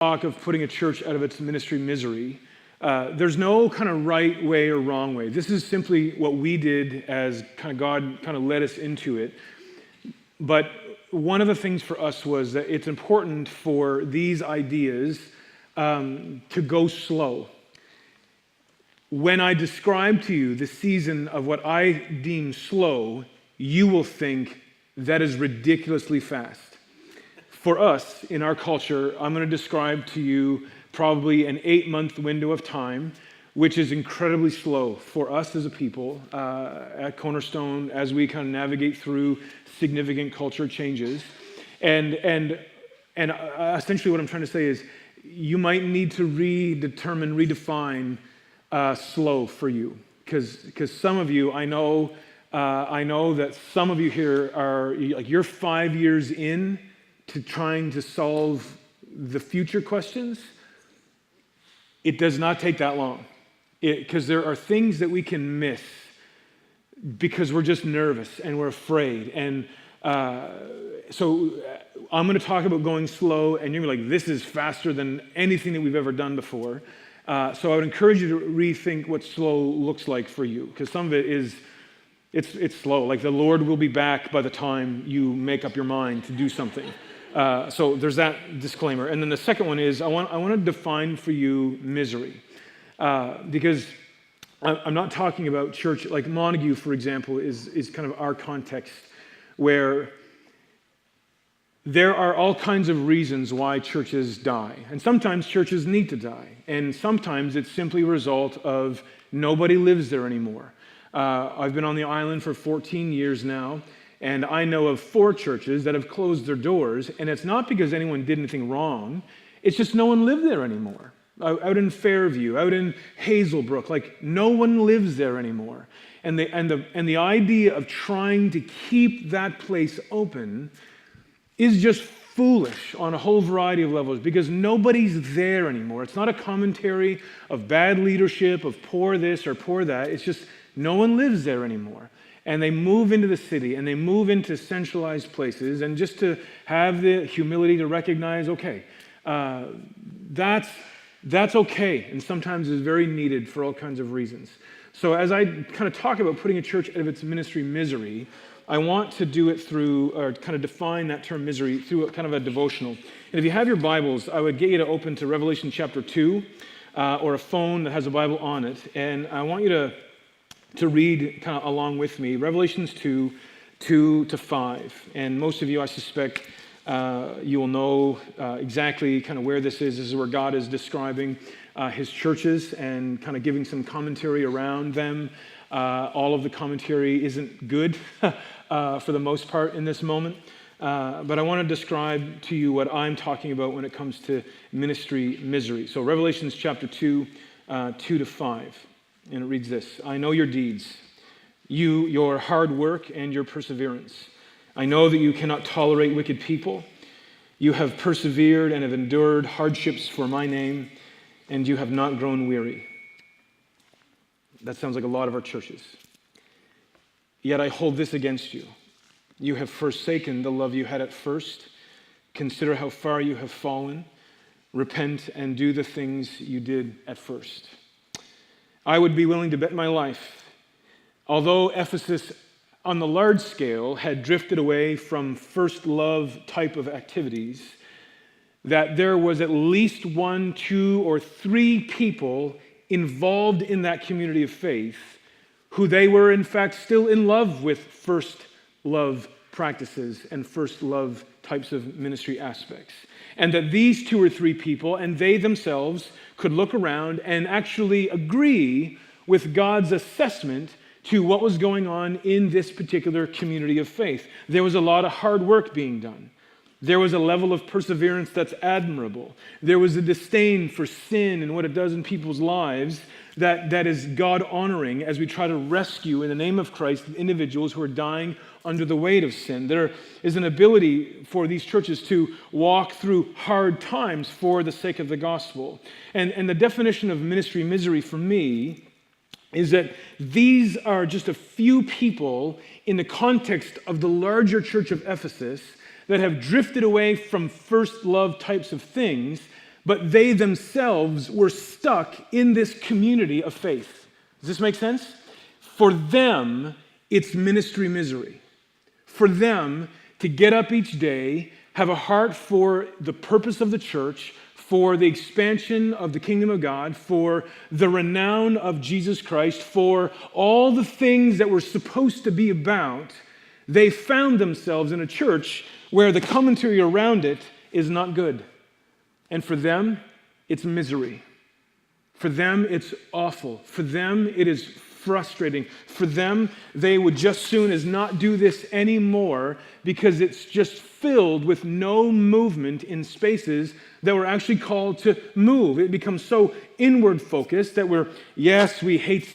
talk of putting a church out of its ministry misery, there's no kind of right way or wrong way. This is simply what we did as kind of God kind of led us into it. But one of the things for us was that it's important for these ideas to go slow. When I describe to you the season of what I deem slow, you will think that is ridiculously fast. For us, in our culture, I'm going to describe to you probably an 8-month window of time, which is incredibly slow for us as a people at Cornerstone as we kind of navigate through significant culture changes. And essentially what I'm trying to say is you might need to redefine slow for you. Because some of you, I know that some of you here are, like, you're 5 years in to trying to solve the future questions. It does not take that long, because there are things that we can miss because we're just nervous and we're afraid. And so I'm going to talk about going slow, and you're going to be like, this is faster than anything that we've ever done before. So I would encourage you to rethink what slow looks like for you, because some of it is, it's slow. Like, the Lord will be back by the time you make up your mind to do something. So there's that disclaimer. And then the second one is I want to define for you misery. Because I'm not talking about church, like Montague, for example, is kind of our context where there are all kinds of reasons why churches die. And sometimes churches need to die. And sometimes it's simply a result of nobody lives there anymore. I've been on the island for 14 years now, and I know of 4 churches that have closed their doors, and it's not because anyone did anything wrong. It's just no one lived there anymore. Out in Fairview, out in Hazelbrook, like, no one lives there anymore. And the idea of trying to keep that place open is just foolish on a whole variety of levels, because nobody's there anymore. It's not a commentary of bad leadership, of poor this or poor that. It's just no one lives there anymore. And they move into the city, and they move into centralized places, and just to have the humility to recognize, okay, that's okay, and sometimes is very needed for all kinds of reasons. So as I kind of talk about putting a church out of its ministry misery, I want to do it through, or kind of define that term misery through a kind of a devotional. And if you have your Bibles, I would get you to open to Revelation chapter 2, or a phone that has a Bible on it, and I want you to read kind of along with me, Revelations 2, 2-5. And most of you, I suspect, you will know exactly kind of where this is. This is where God is describing his churches and kind of giving some commentary around them. All of the commentary isn't good for the most part in this moment. But I want to describe to you what I'm talking about when it comes to ministry misery. So Revelations chapter 2, 2-5. And it reads this: I know your deeds, your hard work and your perseverance. I know that you cannot tolerate wicked people. You have persevered and have endured hardships for my name, and you have not grown weary. That sounds like a lot of our churches. Yet I hold this against you. You have forsaken the love you had at first. Consider how far you have fallen. Repent and do the things you did at first. I would be willing to bet my life, although Ephesus on the large scale had drifted away from first love type of activities, that there was at least 1, 2, or 3 people involved in that community of faith who they were in fact still in love with first love practices and first love types of ministry aspects. And that these 2 or 3 people, and they themselves, could look around and actually agree with God's assessment to what was going on in this particular community of faith. There was a lot of hard work being done. There was a level of perseverance that's admirable. There was a disdain for sin and what it does in people's lives that is God-honoring as we try to rescue, in the name of Christ, individuals who are dying under the weight of sin. There is an ability for these churches to walk through hard times for the sake of the gospel. And the definition of ministry misery for me is that these are just a few people in the context of the larger church of Ephesus that have drifted away from first love types of things, but they themselves were stuck in this community of faith. Does this make sense? For them, it's ministry misery. For them to get up each day, have a heart for the purpose of the church, for the expansion of the kingdom of God, for the renown of Jesus Christ, for all the things that we're supposed to be about, they found themselves in a church where the commentary around it is not good. And for them, it's misery. For them, it's awful. For them, it is frustrating. For them, they would just soon as not do this anymore because it's just filled with no movement in spaces that we're actually called to move. It becomes so inward focused that we hate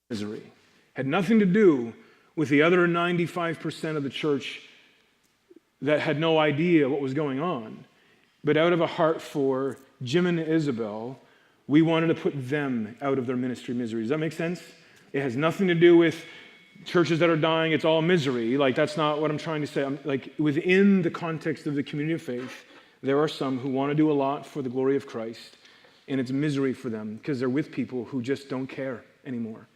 misery. Had nothing to do with the other 95% of the church that had no idea what was going on. But out of a heart for Jim and Isabel, we wanted to put them out of their ministry misery. Does that make sense? It has nothing to do with churches that are dying. It's all misery. That's not what I'm trying to say. Within the context of the community of faith, there are some who want to do a lot for the glory of Christ, and it's misery for them because they're with people who just don't care anymore.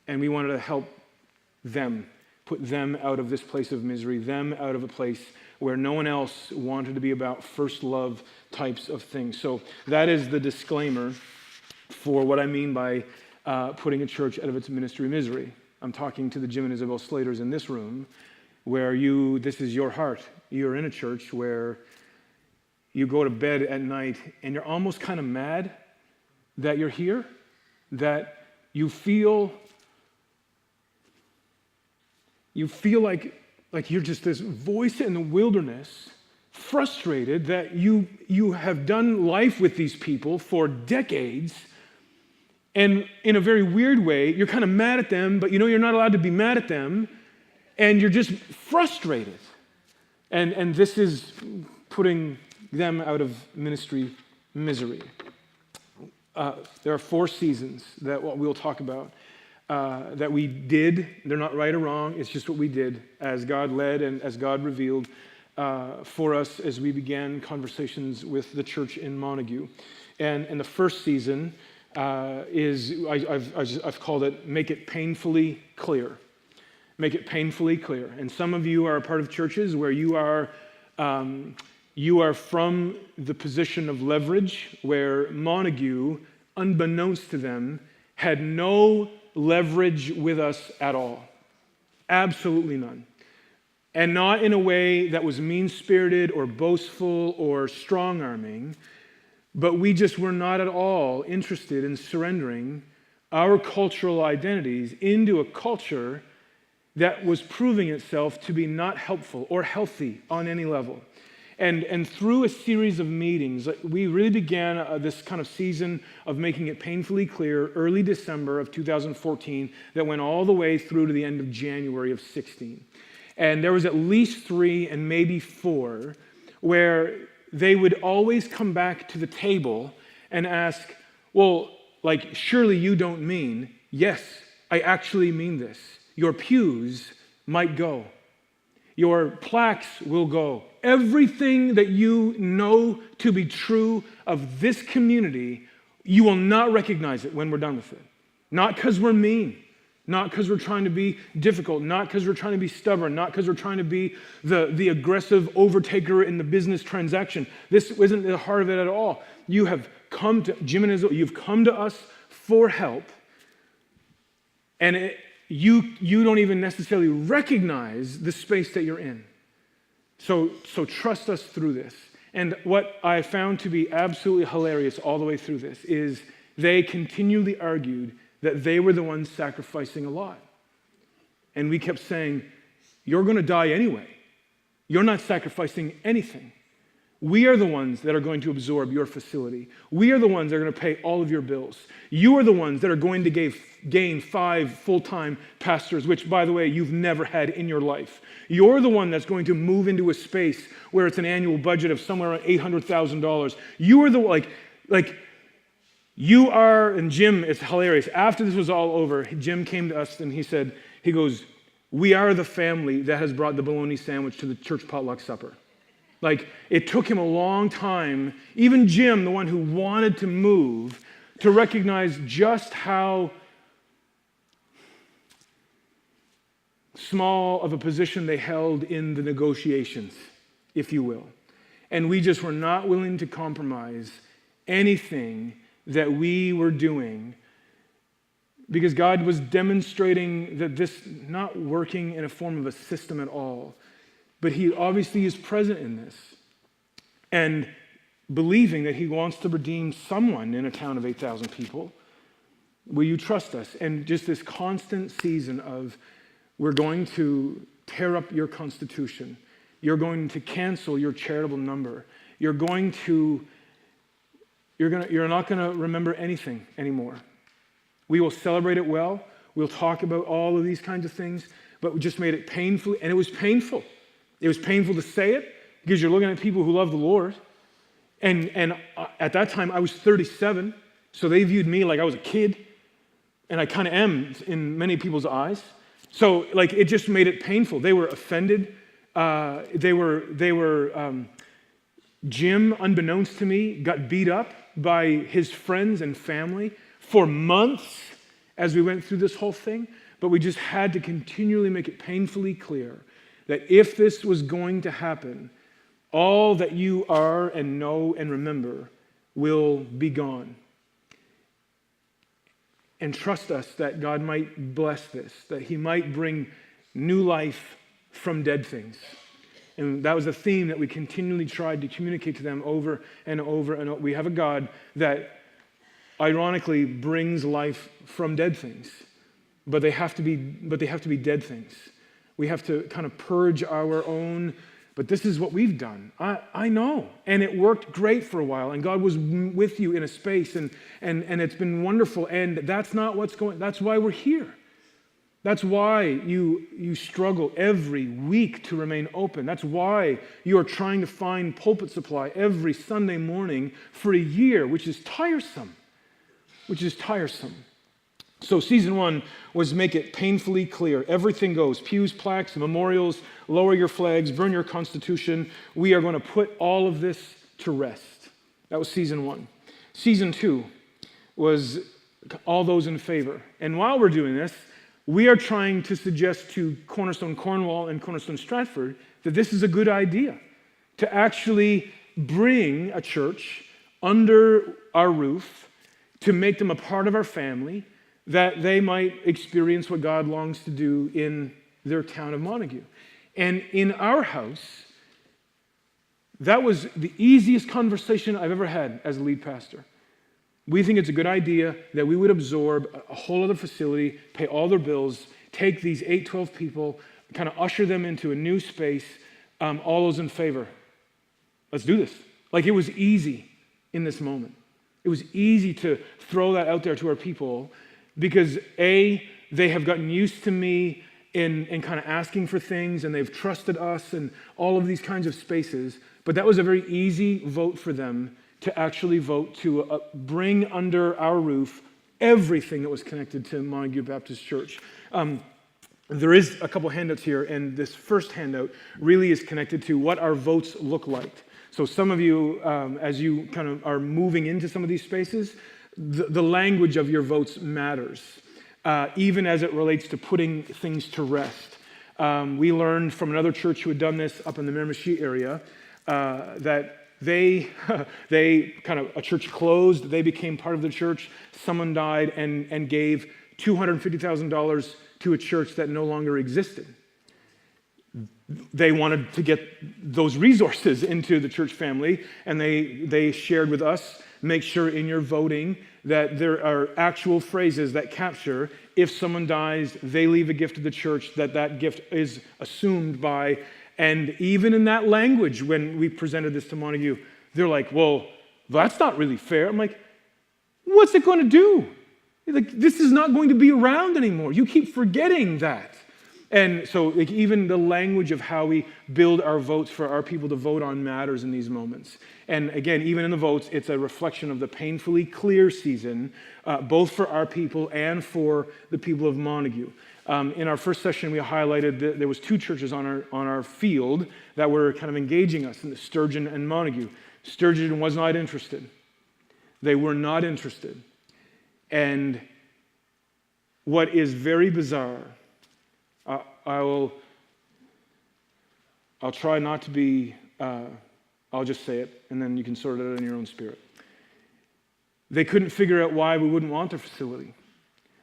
And we wanted to help them, put them out of this place of misery, them out of a place where no one else wanted to be about first love types of things. So that is the disclaimer for what I mean by putting a church out of its ministry misery. I'm talking to the Jim and Isabel Slaters in this room where this is your heart. You're in a church where you go to bed at night and you're almost kind of mad that you're here, that you feel like you're just this voice in the wilderness, frustrated that you have done life with these people for decades, and in a very weird way, you're kind of mad at them, but you're not allowed to be mad at them, and you're just frustrated. And this is putting them out of ministry misery. There are 4 seasons that we'll talk about. That we did. They're not right or wrong. It's just what we did as God led and as God revealed for us as we began conversations with the church in Montague. And the first season I've called it Make It Painfully Clear. Make it painfully clear. And some of you are a part of churches where you are from the position of leverage, where Montague, unbeknownst to them, had no leverage with us at all. Absolutely none. and not in a way that was mean-spirited or boastful or strong-arming, but we just were not at all interested in surrendering our cultural identities into a culture that was proving itself to be not helpful or healthy on any level. And through a series of meetings, we really began this kind of season of making it painfully clear early December of 2014 that went all the way through to the end of January of 16. And there was at least 3 and maybe 4 where they would always come back to the table and ask, well, like, surely you don't mean, yes, I actually mean this. Your pews might go. Your plaques will go. Everything that you know to be true of this community, you will not recognize it when we're done with it. Not because we're mean, not because we're trying to be difficult, not because we're trying to be stubborn, not because we're trying to be the aggressive overtaker in the business transaction. This isn't the heart of it at all. You have come to, Jim and Israel, you've come to us for help, and you don't even necessarily recognize the space that you're in. So trust us through this. And what I found to be absolutely hilarious all the way through this is they continually argued that they were the ones sacrificing a lot. And we kept saying, you're going to die anyway. You're not sacrificing anything. We are the ones that are going to absorb your facility. We are the ones that are going to pay all of your bills. You are the ones that are going to gain 5 full-time pastors, which, by the way, you've never had in your life. You're the one that's going to move into a space where it's an annual budget of somewhere around $800,000. You are the, you are, and Jim, it's hilarious. After this was all over, Jim came to us and he goes, we are the family that has brought the bologna sandwich to the church potluck supper. Like, it took him a long time, even Jim, the one who wanted to move, to recognize just how small of a position they held in the negotiations, if you will. And we just were not willing to compromise anything that we were doing because God was demonstrating that this not working in a form of a system at all, but he obviously is present in this and believing that he wants to redeem someone in a town of 8,000 people. Will you trust us? And just this constant season of, we're going to tear up your constitution. You're going to cancel your charitable number. You're not going to remember anything anymore. We will celebrate it well. We'll talk about all of these kinds of things, but we just made it painful, and it was painful. It was painful to say it because you're looking at people who love the Lord. And at that time, I was 37, so they viewed me like I was a kid, and I kind of am in many people's eyes. So, it just made it painful. They were offended. Jim, unbeknownst to me, got beat up by his friends and family for months as we went through this whole thing. But we just had to continually make it painfully clear that if this was going to happen, all that you are and know and remember will be gone. And trust us that God might bless this, that he might bring new life from dead things. And that was a theme that we continually tried to communicate to them over and over and over. We have a God that ironically brings life from dead things, but they have to be dead things. We have to kind of purge our own, but this is what we've done. I know, and it worked great for a while, and God was with you in a space, and it's been wonderful, and that's not what's going, that's why we're here. That's why you struggle every week to remain open. That's why you are trying to find pulpit supply every Sunday morning for a year, which is tiresome. So season 1 was make it painfully clear. Everything goes. Pews, plaques, memorials, lower your flags, burn your constitution. We are going to put all of this to rest. That was season 1. Season 2 was all those in favor. And while we're doing this, we are trying to suggest to Cornerstone Cornwall and Cornerstone Stratford that this is a good idea, to actually bring a church under our roof, to make them a part of our family, that they might experience what God longs to do in their town of Montague. And in our house, that was the easiest conversation I've ever had as a lead pastor. We think it's a good idea that we would absorb a whole other facility, pay all their bills, take these 8, 12 people, kind of usher them into a new space. All those in favor, let's do this. Like, it was easy in this moment. It was easy to throw that out there to our people because A, they have gotten used to me in kind of asking for things, and they've trusted us and all of these kinds of spaces. But that was a very easy vote for them to actually vote to bring under our roof everything that was connected to Montague Baptist Church. There is a couple handouts here, and this first handout really is connected to what our votes look like. So some of you, as you kind of are moving into some of these spaces, the language of your votes matters, even as it relates to putting things to rest. We learned from another church who had done this up in the Miramichi area that they kind of, a church closed, they became part of the church, someone died and gave $250,000 to a church that no longer existed. They wanted to get those resources into the church family, and they shared with us, make sure in your voting that there are actual phrases that capture, if someone dies, they leave a gift to the church, that gift is assumed by, and even in that language, when we presented this to Montague, they're like, well, that's not really fair. I'm like, what's it going to do? Like, this is not going to be around anymore. You keep forgetting that. And so like, even the language of how we build our votes for our people to vote on matters in these moments. And again, even in the votes, it's a reflection of the painfully clear season, both for our people and for the people of Montague. In our first session, we highlighted that there was 2 churches on our field that were kind of engaging us, in the Sturgeon and Montague. Sturgeon was not interested. They were not interested. And what is very bizarre, I'll try not to be, I'll just say it, and then you can sort it out in your own spirit. They couldn't figure out why we wouldn't want their facility.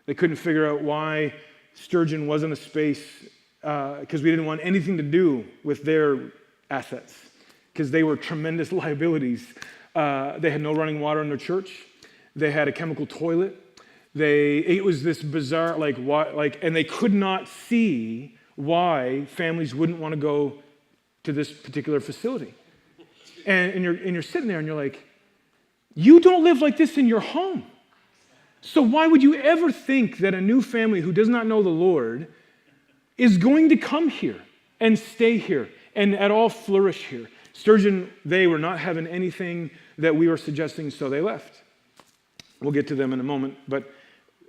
They couldn't figure out why Sturgeon wasn't a space, because we didn't want anything to do with their assets, because they were tremendous liabilities. They had no running water in their church. They had a chemical toilet. It was this bizarre, and they could not see why families wouldn't want to go to this particular facility. And you're sitting there and you're like, you don't live like this in your home. So why would you ever think that a new family who does not know the Lord is going to come here and stay here and at all flourish here? Sturgeon, they were not having anything that we were suggesting, so they left. We'll get to them in a moment, but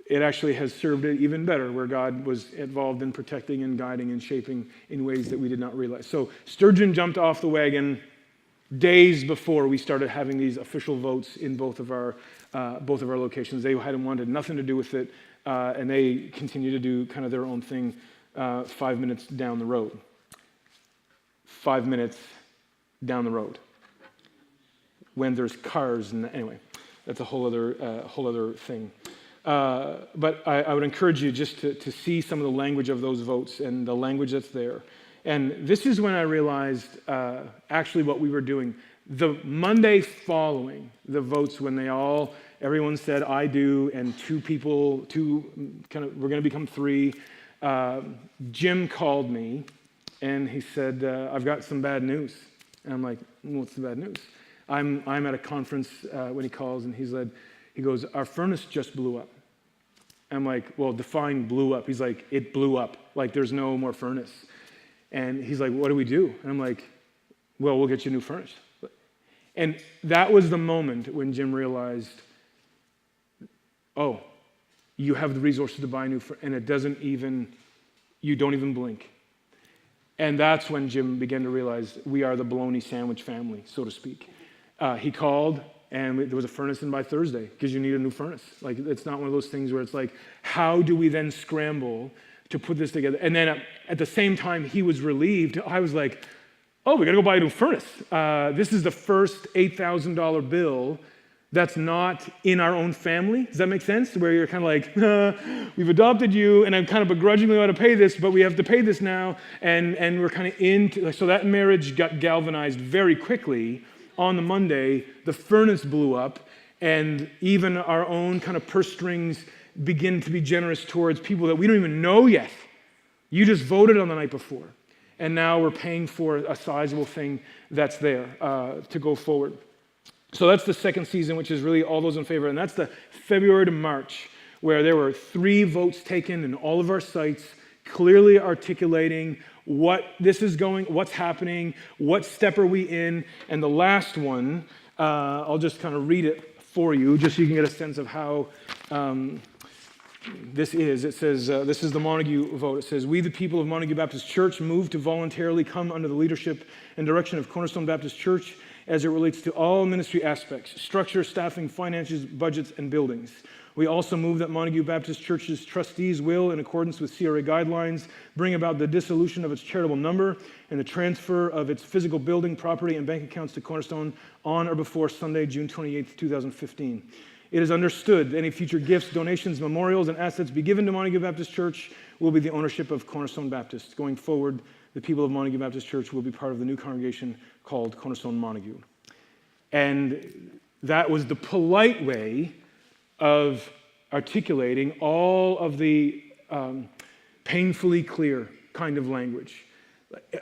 it actually has served it even better, where God was involved in protecting and guiding and shaping in ways that we did not realize. So Sturgeon jumped off the wagon days before we started having these official votes in both of our locations. They hadn't wanted nothing to do with it, and they continue to do kind of their own thing 5 minutes down the road. 5 minutes down the road, when there's cars, and anyway, that's a whole other thing. But I would encourage you just to see some of the language of those votes and the language that's there. And this is when I realized actually what we were doing. The Monday following the votes, when everyone said I do, and 2 people, we're going to become 3. Jim called me and he said, I've got some bad news. And I'm like, what's the bad news? I'm at a conference when he calls, and he goes, our furnace just blew up. I'm like, well, define blew up. He's like, it blew up. Like, there's no more furnace. And he's like, what do we do? And I'm like, well, we'll get you a new furnace. And that was the moment when Jim realized, oh, you have the resources to buy a new furnace, and you don't even blink. And that's when Jim began to realize we are the bologna sandwich family, so to speak. He called, and there was a furnace in by Thursday, because you need a new furnace. Like, it's not one of those things where it's like, how do we then scramble to put this together? And then at the same time he was relieved, I was like, oh, we got to go buy a new furnace. This is the first $8,000 bill That's not in our own family. Does that make sense? Where you're kind of like, we've adopted you, and I'm kind of begrudgingly going to pay this, but we have to pay this now, and we're kind of into. So that marriage got galvanized very quickly. On the Monday, the furnace blew up, and even our own kind of purse strings begin to be generous towards people that we don't even know yet. You just voted on the night before, and now we're paying for a sizable thing that's there to go forward. So that's the second season, which is really all those in favor. And that's the February to March, where there were 3 votes taken in all of our sites, clearly articulating what this is going, what's happening, what step are we in. And the last one, I'll just kind of read it for you, just so you can get a sense of how this is. It says, this is the Montague vote. It says, we the people of Montague Baptist Church move to voluntarily come under the leadership and direction of Cornerstone Baptist Church as it relates to all ministry aspects, structure, staffing, finances, budgets, and buildings. We also move that Montague Baptist Church's trustees will, in accordance with CRA guidelines, bring about the dissolution of its charitable number and the transfer of its physical building, property, and bank accounts to Cornerstone on or before Sunday, June 28, 2015. It is understood that any future gifts, donations, memorials, and assets be given to Montague Baptist Church will be the ownership of Cornerstone Baptist. Going forward, the people of Montague Baptist Church will be part of the new congregation called Cornerstone Montague. And that was the polite way of articulating all of the painfully clear kind of language.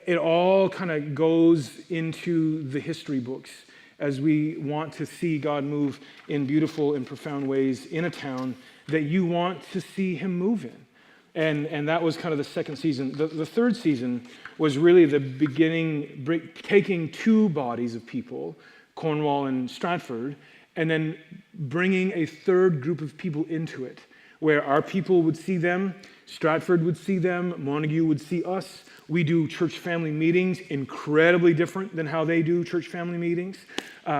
It all kind of goes into the history books as we want to see God move in beautiful and profound ways in a town that you want to see him move in. And that was kind of the second season. The third season was really the beginning, taking 2 bodies of people, Cornwall and Stratford, and then bringing a third group of people into it, where our people would see them, Stratford would see them, Montague would see us. We do church family meetings, incredibly different than how they do church family meetings.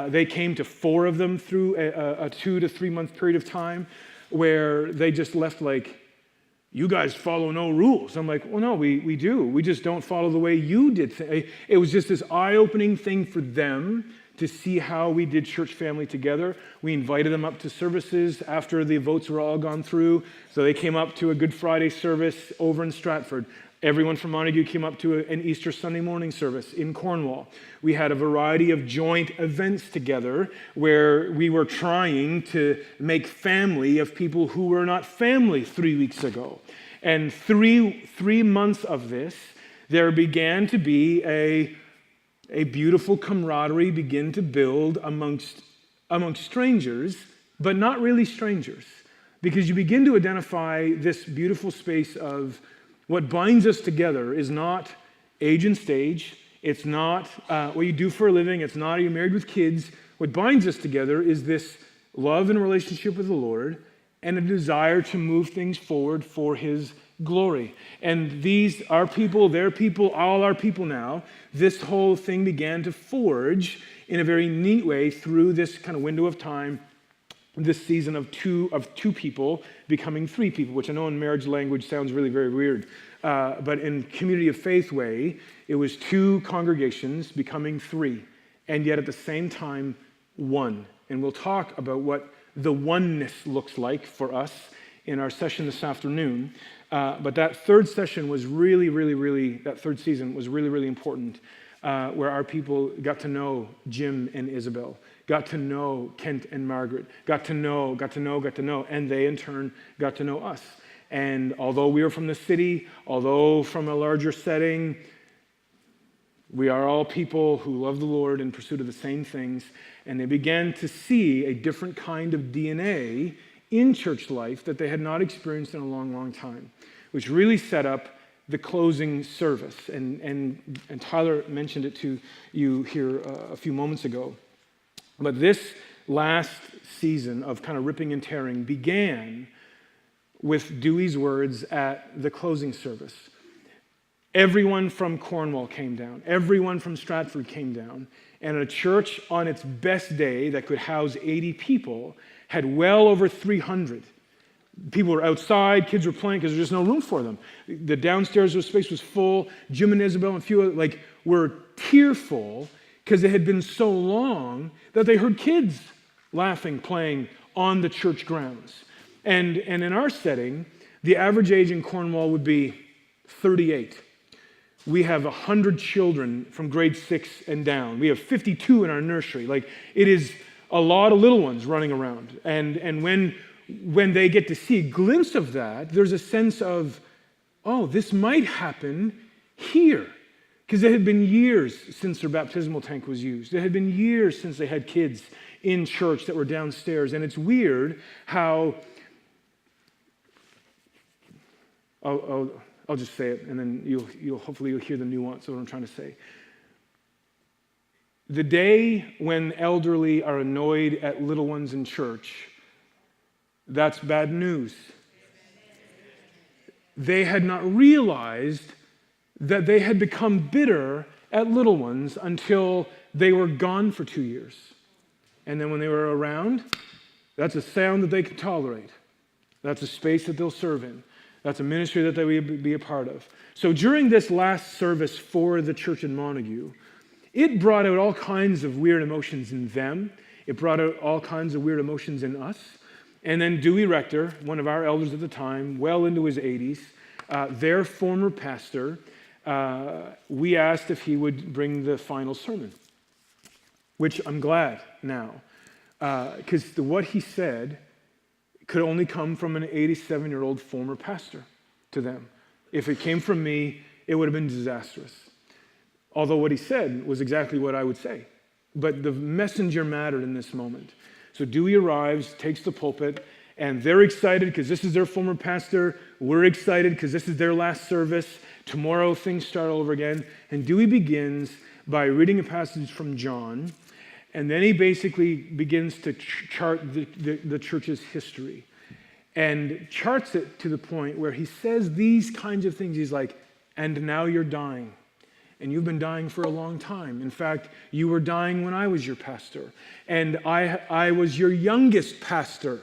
They came to 4 of them through a 2 to 3 month period of time, where they just left like, you guys follow no rules. I'm like, well, no, we do. We just don't follow the way you did things. It was just this eye-opening thing for them to see how we did church family together. We invited them up to services after the votes were all gone through. So they came up to a Good Friday service over in Stratford. Everyone from Montague came up to an Easter Sunday morning service in Cornwall. We had a variety of joint events together where we were trying to make family of people who were not family 3 weeks ago. And three months of this, there began to be a beautiful camaraderie begin to build amongst strangers, but not really strangers, because you begin to identify this beautiful space of what binds us together is not age and stage. It's not what you do for a living. It's not are you married with kids. What binds us together is this love and relationship with the Lord and a desire to move things forward for his glory. And these, our people, their people, all our people now, this whole thing began to forge in a very neat way through this kind of window of time, this season of two people becoming 3 people, which I know in marriage language sounds really very weird. But in community of faith way, it was 2 congregations becoming 3, and yet at the same time, 1. And we'll talk about what the oneness looks like for us in our session this afternoon. But that third session was that third season was really, really important, where our people got to know Jim and Isabel, got to know Kent and Margaret, got to know, and they in turn got to know us. And although we are from the city, although from a larger setting, we are all people who love the Lord in pursuit of the same things, and they began to see a different kind of DNA in church life that they had not experienced in a long, long time, which really set up the closing service. And Tyler mentioned it to you here a few moments ago. But this last season of kind of ripping and tearing began with Dewey's words at the closing service. Everyone from Cornwall came down. Everyone from Stratford came down. And a church on its best day that could house 80 people had well over 300. People were outside, kids were playing because there was just no room for them. The downstairs space was full. Jim and Isabel and a few were tearful because it had been so long that they heard kids laughing, playing on the church grounds. And in our setting, the average age in Cornwall would be 38. We have 100 children from grade 6 and down. We have 52 in our nursery. Like, it is a lot of little ones running around. And when they get to see a glimpse of that, there's a sense of, oh, this might happen here. Because it had been years since their baptismal tank was used. It had been years since they had kids in church that were downstairs. And it's weird how, I'll just say it, and then you'll hopefully hear the nuance of what I'm trying to say. The day when elderly are annoyed at little ones in church, that's bad news. They had not realized that they had become bitter at little ones until they were gone for 2 years. And then when they were around, that's a sound that they can tolerate. That's a space that they'll serve in. That's a ministry that they will be a part of. So during this last service for the church in Montague, it brought out all kinds of weird emotions in them. It brought out all kinds of weird emotions in us. And then Dewey Rector, one of our elders at the time, well into his 80s, their former pastor, we asked if he would bring the final sermon, which I'm glad now, because what he said could only come from an 87-year-old former pastor to them. If it came from me, it would have been disastrous. Although what he said was exactly what I would say. But the messenger mattered in this moment. So Dewey arrives, takes the pulpit, and they're excited because this is their former pastor. We're excited because this is their last service. Tomorrow things start all over again. And Dewey begins by reading a passage from John, and then he basically begins to chart the church's history and charts it to the point where he says these kinds of things. He's like, and now you're dying. And you've been dying for a long time. In fact, you were dying when I was your pastor. And I was your youngest pastor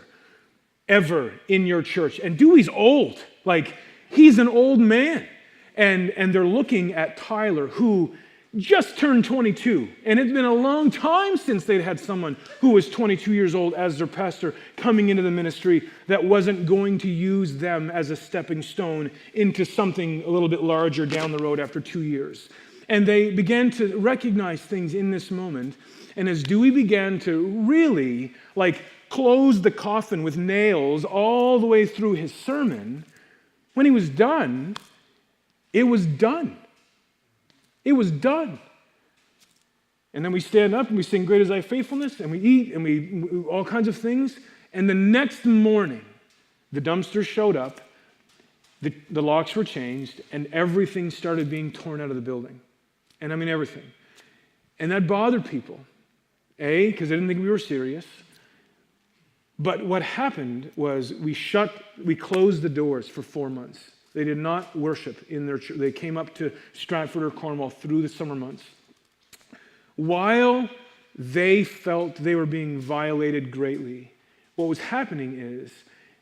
ever in your church. And Dewey's old. Like, he's an old man. And they're looking at Tyler, who just turned 22. And it's been a long time since they'd had someone who was 22 years old as their pastor coming into the ministry that wasn't going to use them as a stepping stone into something a little bit larger down the road after 2 years. And they began to recognize things in this moment. And as Dewey began to really close the coffin with nails all the way through his sermon, when he was done, it was done. It was done. And then we stand up and we sing Great Is Thy Faithfulness, and we eat and we all kinds of things. And the next morning, the dumpsters showed up, the locks were changed, and everything started being torn out of the building. And I mean everything. And that bothered people. Because they didn't think we were serious. But what happened was we closed the doors for 4 months. They did not worship in their church. They came up to Stratford or Cornwall through the summer months. While they felt they were being violated greatly, what was happening is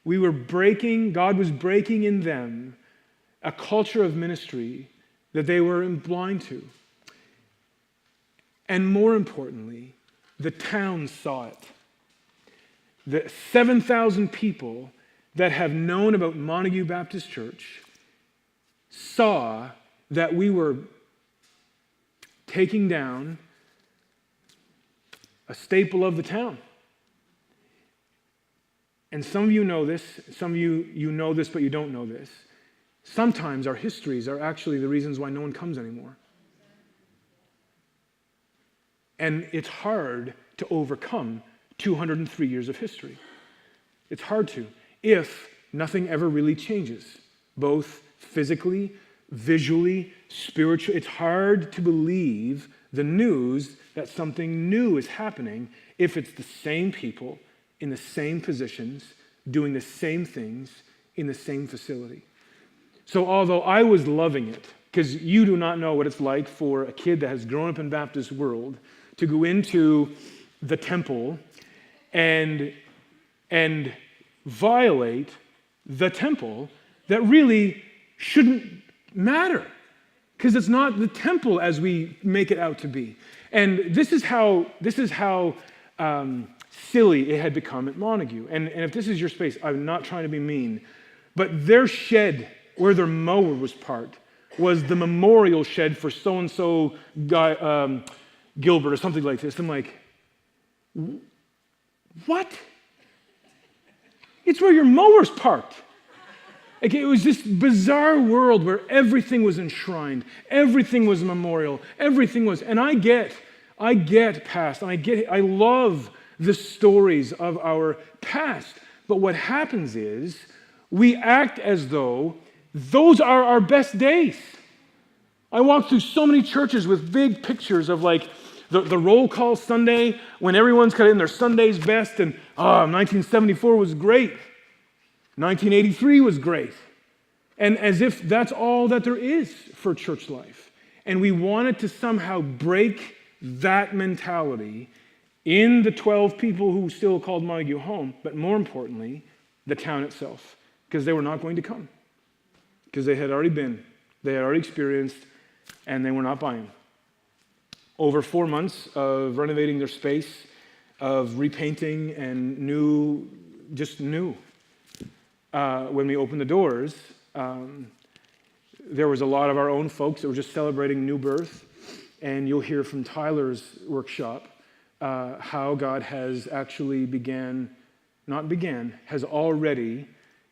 God was breaking in them a culture of ministry that they were blind to. And more importantly, the town saw it. The 7,000 people that have known about Montague Baptist Church saw that we were taking down a staple of the town. And some of you know this, some of you know this, but you don't know this. Sometimes our histories are actually the reasons why no one comes anymore. And it's hard to overcome 203 years of history. It's hard to, if nothing ever really changes, both physically, visually, spiritually. It's hard to believe the news that something new is happening if it's the same people in the same positions, doing the same things in the same facility. So although I was loving it, because you do not know what it's like for a kid that has grown up in Baptist world to go into the temple and violate the temple that really shouldn't matter, because it's not the temple as we make it out to be. And this is how silly it had become at Montague. And if this is your space, I'm not trying to be mean, but their shed where their mower was parked was the memorial shed for so-and-so guy, Gilbert or something like this. I'm like, what? It's where your mower's parked. Like, it was this bizarre world where everything was enshrined, everything was a memorial, everything was, and I get past, and I love the stories of our past. But what happens is we act as though those are our best days. I walk through so many churches with big pictures of like the roll call Sunday when everyone's kind of in their Sunday's best, and 1974 was great. 1983 was great. And as if that's all that there is for church life. And we wanted to somehow break that mentality in the 12 people who still called Montague home, but more importantly, the town itself, because they were not going to come. Because they had already been, they had already experienced, and they were not buying. Over 4 months of renovating their space, of repainting and new. When we opened the doors, there was a lot of our own folks that were just celebrating new birth, and you'll hear from Tyler's workshop how God has actually has already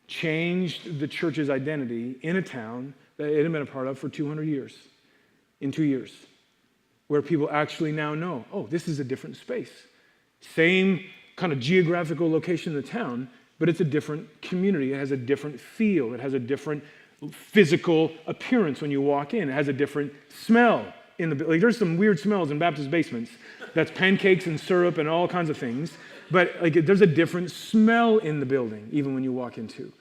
changed the church's identity in a town that it had been a part of for 200 years, in 2 years, where people actually now know, oh, this is a different space. Same kind of geographical location in the town, but it's a different community. It has a different feel. It has a different physical appearance when you walk in. It has a different smell. There's some weird smells in Baptist basements. That's pancakes and syrup and all kinds of things. But there's a different smell in the building, even when you walk into.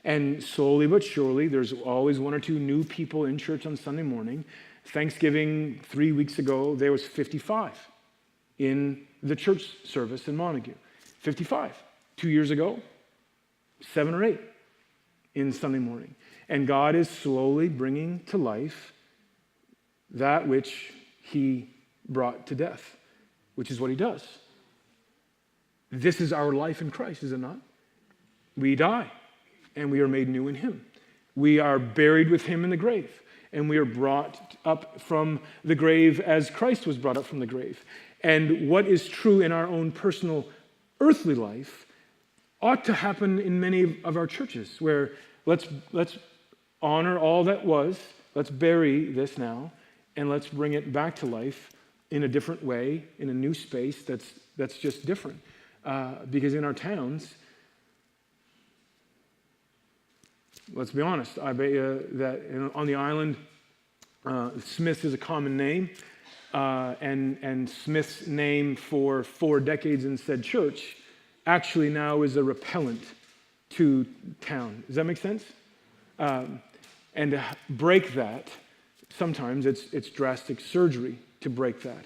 And slowly but surely, there's always one or two new people in church on Sunday morning. Thanksgiving 3 weeks ago, there was 55 in the church service in Montague. 55. 2 years ago, 7 or 8 in Sunday morning. And God is slowly bringing to life that which he brought to death, which is what he does. This is our life in Christ, is it not? We die, and we are made new in him. We are buried with him in the grave, and we are brought up from the grave as Christ was brought up from the grave. And what is true in our own personal earthly life ought to happen in many of our churches, where let's honor all that was, let's bury this now, and let's bring it back to life in a different way, in a new space that's just different. Because in our towns, let's be honest, I bet you that on the island, Smith is a common name, and Smith's name for 4 decades in said church actually now is a repellent to town. Does that make sense? And to break that, sometimes it's drastic surgery to break that.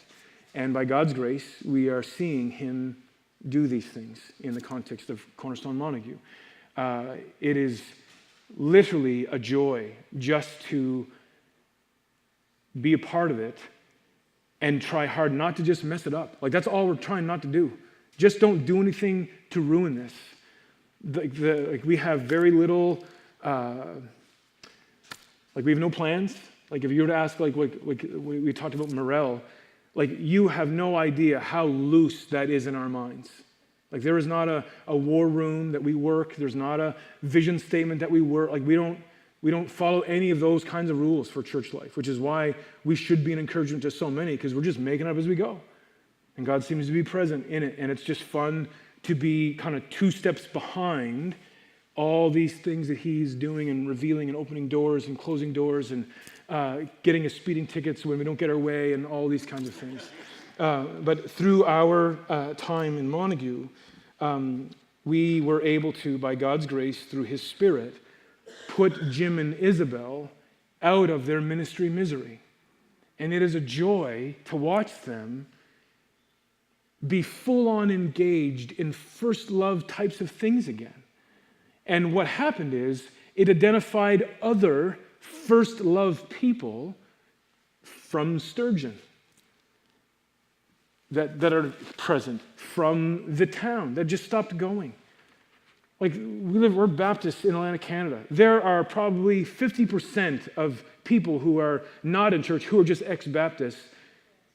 And by God's grace, we are seeing him do these things in the context of Cornerstone Montague. It is literally a joy just to be a part of it and try hard not to just mess it up. That's all we're trying not to do. Just don't do anything to ruin this. We have very little, we have no plans. If you were to ask, we talked about Morel, you have no idea how loose that is in our minds. There is not a war room that we work. There's not a vision statement that we work. We don't follow any of those kinds of rules for church life, which is why we should be an encouragement to so many, because we're just making it up as we go. And God seems to be present in it. And it's just fun to be kind of 2 steps behind all these things that he's doing and revealing and opening doors and closing doors and getting us speeding tickets when we don't get our way and all these kinds of things. But through our time in Montague, we were able to, by God's grace, through his Spirit, put Jim and Isabel out of their ministry misery. And it is a joy to watch them be full-on engaged in first love types of things again. And what happened is it identified other first love people from Sturgeon. that are present from the town that just stopped going. Like, we're Baptists in Atlantic, Canada. There are probably 50% of people who are not in church who are just ex-Baptists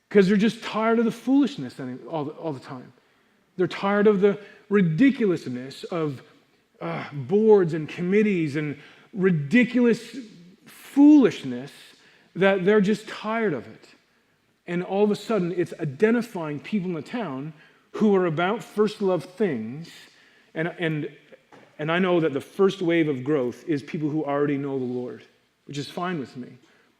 because they're just tired of the foolishness all the time. They're tired of the ridiculousness of boards and committees and ridiculous foolishness that they're just tired of it. And all of a sudden, it's identifying people in the town who are about first love things. And I know that the first wave of growth is people who already know the Lord, which is fine with me,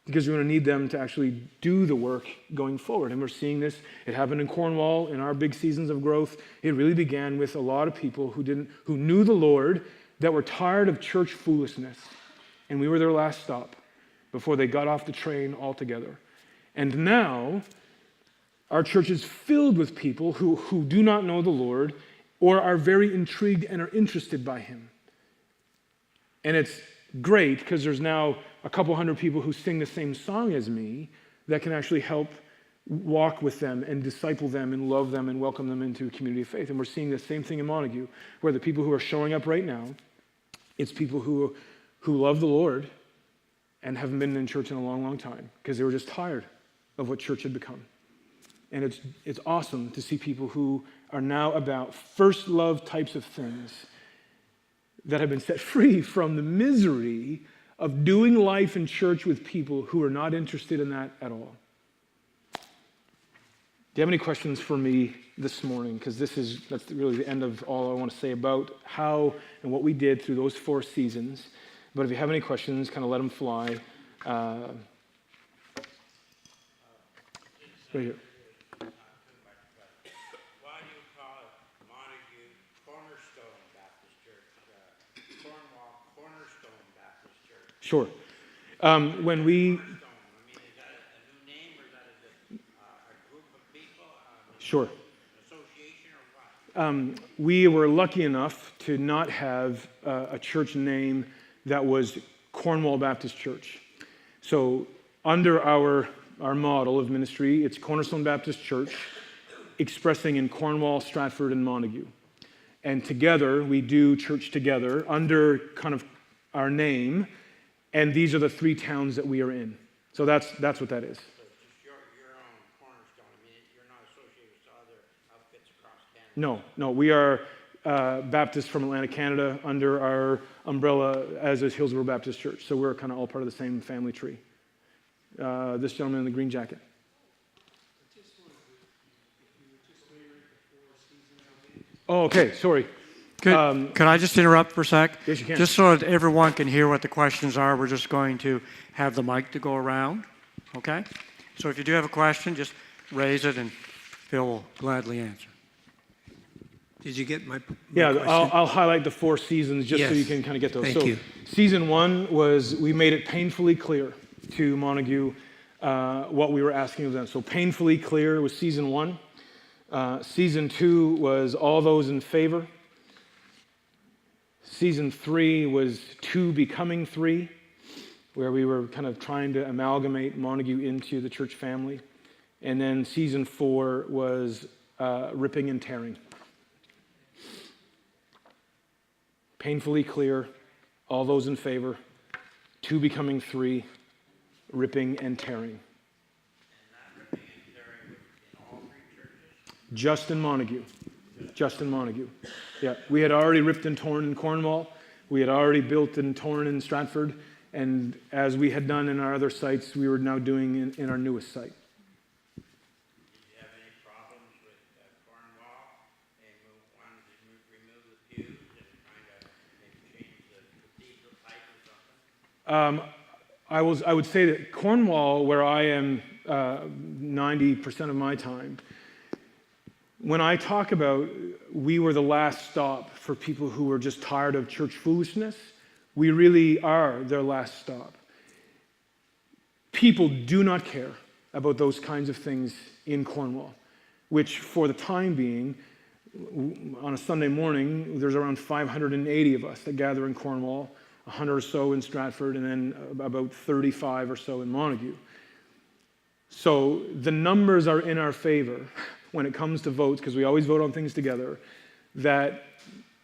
because we're going to need them to actually do the work going forward. And we're seeing this. It happened in Cornwall in our big seasons of growth. It really began with a lot of people who knew the Lord, that were tired of church foolishness. And we were their last stop before they got off the train altogether. And now, our church is filled with people who do not know the Lord or are very intrigued and are interested by him. And it's great because there's now a couple hundred people who sing the same song as me that can actually help walk with them and disciple them and love them and welcome them into a community of faith. And we're seeing the same thing in Montague, where the people who are showing up right now, it's people who love the Lord and haven't been in church in a long, long time because they were just tired of what church had become. And it's awesome to see people who are now about first love types of things that have been set free from the misery of doing life in church with people who are not interested in that at all. Do you have any questions for me this morning? Because that's really the end of all I want to say about how and what we did through those 4 seasons. But if you have any questions, kind of let them fly. Right here. Why do you call it Montague Cornerstone Baptist Church? Cornwall Cornerstone Baptist Church? Sure. When we... Cornerstone, I mean, is that a new name, or is that a group of people? Sure. An association, or what? We were lucky enough to not have a church name that was Cornwall Baptist Church. So under our model of ministry, it's Cornerstone Baptist Church, expressing in Cornwall, Stratford, and Montague. And together, we do church together under kind of our name, and these are the 3 towns that we are in. So that's what that is. So it's just your own cornerstone. I mean, you're not associated with other outfits across Canada. No, we are Baptists from Atlantic, Canada, under our umbrella, as is Hillsborough Baptist Church. So we're kind of all part of the same family tree. This gentleman in the green jacket. Oh, okay, sorry. Could I just interrupt for a sec? Yes, you can. Just so that everyone can hear what the questions are, we're just going to have the mic to go around, okay? So if you do have a question, just raise it and Phil will gladly answer. Did you get my Yeah, question? I'll highlight the 4 seasons just so Yes. you can kind of get those. Thank you. Season 1 was, we made it painfully clear to Montague what we were asking of them. So painfully clear was season 1. Season 2 was all those in favor. Season 3 was 2 becoming 3, where we were kind of trying to amalgamate Montague into the church family. And then season 4 was ripping and tearing. Painfully clear, all those in favor, 2 becoming 3, ripping and tearing. And that ripping and tearing in all 3 churches? Just in Montague. Just in Montague. Yeah, we had already ripped and torn in Cornwall. We had already built and torn in Stratford. And as we had done in our other sites, we were now doing in our newest site. Did you have any problems with Cornwall? They wanted to remove the pews and kind of maybe change the cathedral type or something? I would say that Cornwall, where I am 90% of my time, when I talk about we were the last stop for people who were just tired of church foolishness, we really are their last stop. People do not care about those kinds of things in Cornwall, which for the time being, on a Sunday morning, there's around 580 of us that gather in Cornwall, 100 or so in Stratford, and then about 35 or so in Montague. So the numbers are in our favor. when it comes to votes, because we always vote on things together, that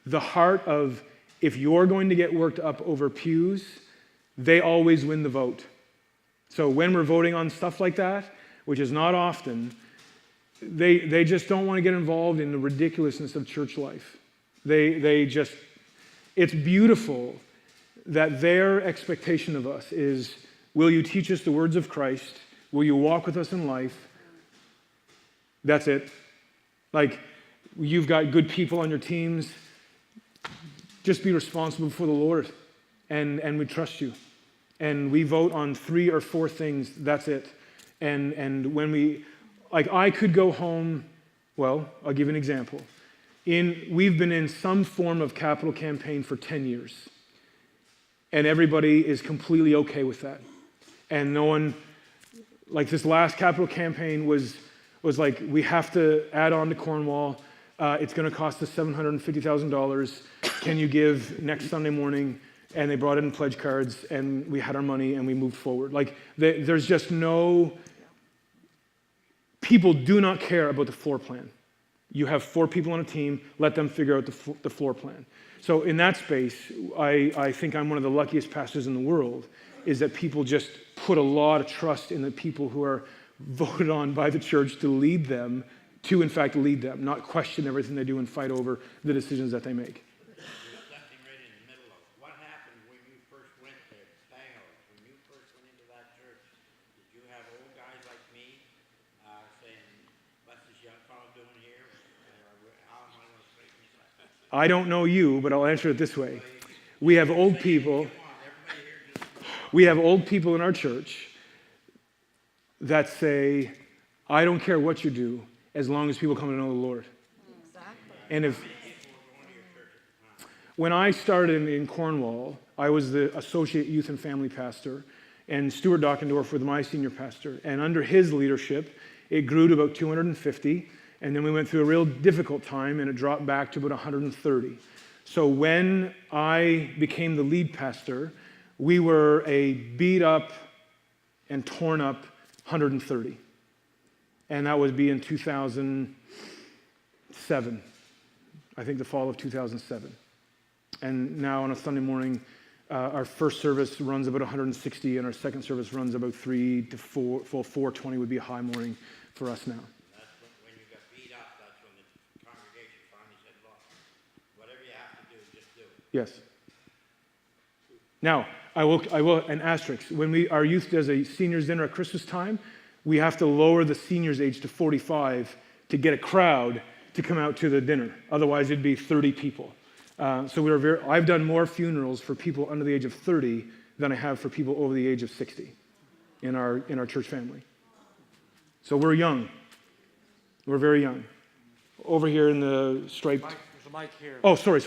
the heart of if you're going to get worked up over pews, they always win the vote. So when we're voting on stuff like that, which is not often, they just don't want to get involved in the ridiculousness of church life. It's beautiful that their expectation of us is, will you teach us the words of Christ? Will you walk with us in life? That's it. Like, you've got good people on your teams. Just be responsible for the Lord, and we trust you. And we vote on 3 or 4 things. That's it. And when we, like, I could go home. Well, I'll give you an example. We've been in some form of capital campaign for 10 years, and everybody is completely okay with that. And no one, like this last capital campaign was like, we have to add on to Cornwall. It's going to cost us $750,000. Can you give next Sunday morning? And they brought in pledge cards, and we had our money, and we moved forward. Like, there's just no, people do not care about the floor plan. You have 4 people on a team, let them figure out the floor plan. So in that space, I think I'm one of the luckiest pastors in the world, is that people just put a lot of trust in the people who are voted on by the church to lead them, to in fact lead them, not question everything they do and fight over the decisions that they make. There's something right in the middle of what happened when you first went there, Bangor, when you first went into that church. Did you have old guys like me saying, what's this young fellow doing here? How am I going to straighten this out? I don't know you, but I'll answer it this way. We have old people. We have old people in our church that say, I don't care what you do, as long as people come to know the Lord. Exactly. And when I started in Cornwall, I was the associate youth and family pastor, and Stuart Dockendorf was my senior pastor. And under his leadership, it grew to about 250, and then we went through a real difficult time, and it dropped back to about 130. So when I became the lead pastor, we were a beat up and torn up 130. And that would be in 2007, I think the fall of 2007. And now on a Sunday morning, our first service runs about 160, and our second service runs about 3 to 4, well, 420 would be a high morning for us now. That's when you got beat up, that's when the congregation finally said, look, whatever you have to do, just do it. Yes. Now, I will, an asterisk. When our youth does a seniors dinner at Christmas time, we have to lower the seniors age to 45 to get a crowd to come out to the dinner. Otherwise, it'd be 30 people. So I've done more funerals for people under the age of 30 than I have for people over the age of 60 in our church family. So we're young. We're very young. Over here in the striped. There's a mic here. Oh, sorry.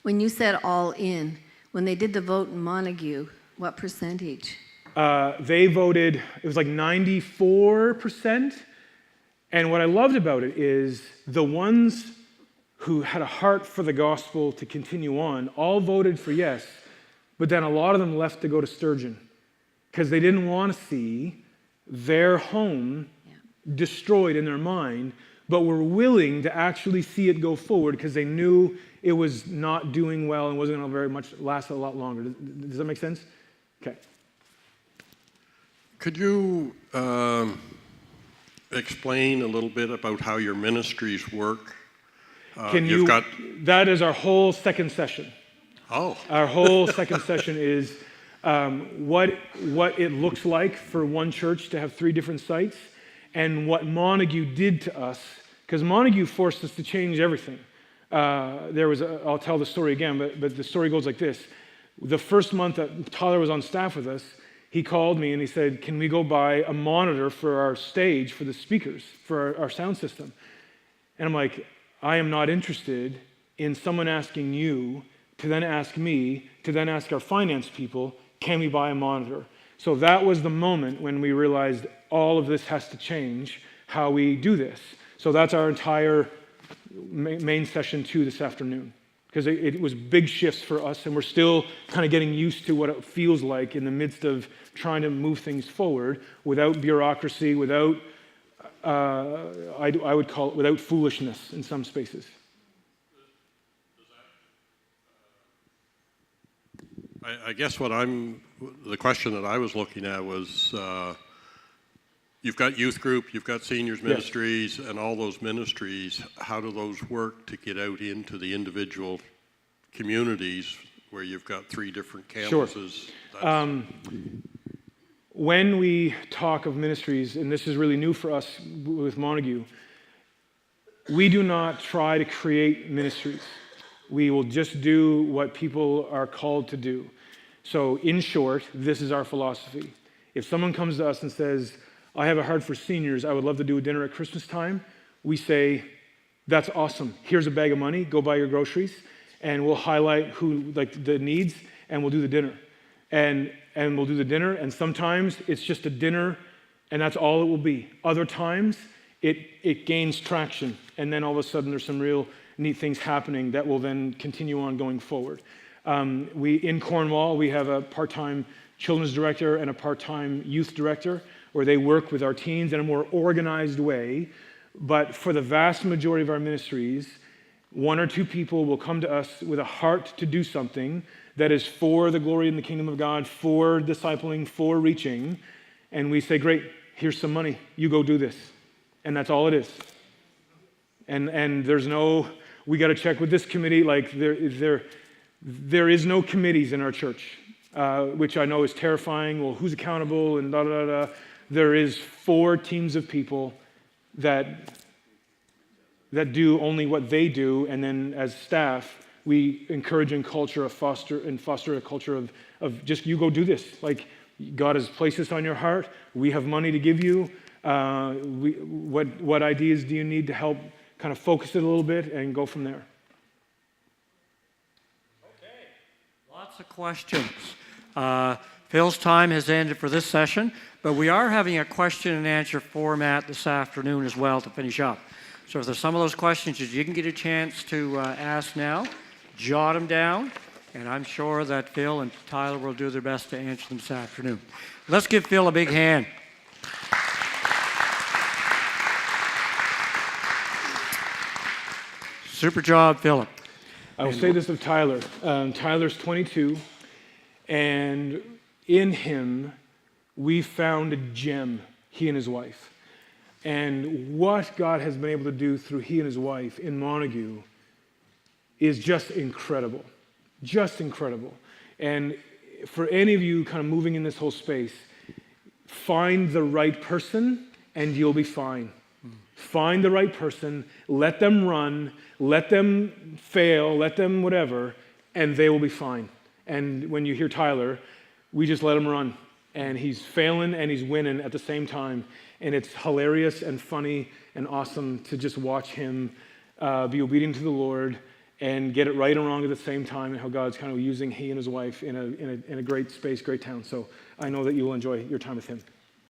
When you said all in, when they did the vote in Montague, what percentage? They voted, it was like 94%. And what I loved about it is the ones who had a heart for the gospel to continue on all voted for yes, but then a lot of them left to go to Sturgeon because they didn't want to see their home destroyed in their mind, but were willing to actually see it go forward because they knew it was not doing well and wasn't going to very much last a lot longer. Does that make sense? Okay. Could you explain a little bit about how your ministries work? That is our whole second session. Oh. Our whole second session is what it looks like for one church to have 3 different sites and what Montague did to us, because Montague forced us to change everything. I'll tell the story again, but the story goes like this. The first month that Tyler was on staff with us, he called me and he said, can we go buy a monitor for our stage, for the speakers, for our sound system? And I'm like, I am not interested in someone asking you to then ask me, to then ask our finance people, can we buy a monitor? So that was the moment when we realized all of this has to change, how we do this. So that's our entire main session 2 this afternoon, because it was big shifts for us, and we're still kind of getting used to what it feels like in the midst of trying to move things forward without bureaucracy, without I would call it without foolishness in some spaces. I guess the question that I was looking at was, you've got youth group, you've got seniors ministries, and all those ministries, how do those work to get out into the individual communities where you've got 3 different campuses? Sure. When we talk of ministries, and this is really new for us with Montague, we do not try to create ministries. We will just do what people are called to do. So in short, this is our philosophy. If someone comes to us and says, I have a heart for seniors, I would love to do a dinner at Christmas time, we say, that's awesome. Here's a bag of money, go buy your groceries, and we'll highlight who the needs, and we'll do the dinner. And we'll do the dinner, and sometimes it's just a dinner, and that's all it will be. Other times, it gains traction, and then all of a sudden there's some real neat things happening that will then continue on going forward. In Cornwall, we have a part-time children's director and a part-time youth director, where they work with our teens in a more organized way. But for the vast majority of our ministries, 1 or 2 people will come to us with a heart to do something that is for the glory in the kingdom of God, for discipling, for reaching, and we say, great, here's some money, you go do this. And that's all it is. And there's no, we got to check with this committee, like there is no committees in our church, which I know is terrifying. Well, who's accountable and da-da-da-da. There is 4 teams of people that do only what they do, and then as staff, we encourage and foster a culture of just you go do this. Like God has placed this on your heart. We have money to give you. What ideas do you need to help kind of focus it a little bit and go from there? Okay, lots of questions. Phil's time has ended for this session, but we are having a question and answer format this afternoon as well to finish up. So if there's some of those questions that you didn't get a chance to ask now, jot them down, and I'm sure that Phil and Tyler will do their best to answer them this afternoon. Let's give Phil a big hand. Super job, Philip. I will say this of Tyler. Tyler's 22, and in him, we found a gem, he and his wife. And what God has been able to do through he and his wife in Montague is just incredible. Just incredible. And for any of you kind of moving in this whole space, find the right person and you'll be fine. Find the right person, let them run, let them fail, let them whatever, and they will be fine. And when you hear Tyler, we just let him run. And he's failing and he's winning at the same time. And it's hilarious and funny and awesome to just watch him be obedient to the Lord and get it right and wrong at the same time, and how God's kind of using he and his wife in a great space, great town. So I know that you will enjoy your time with him.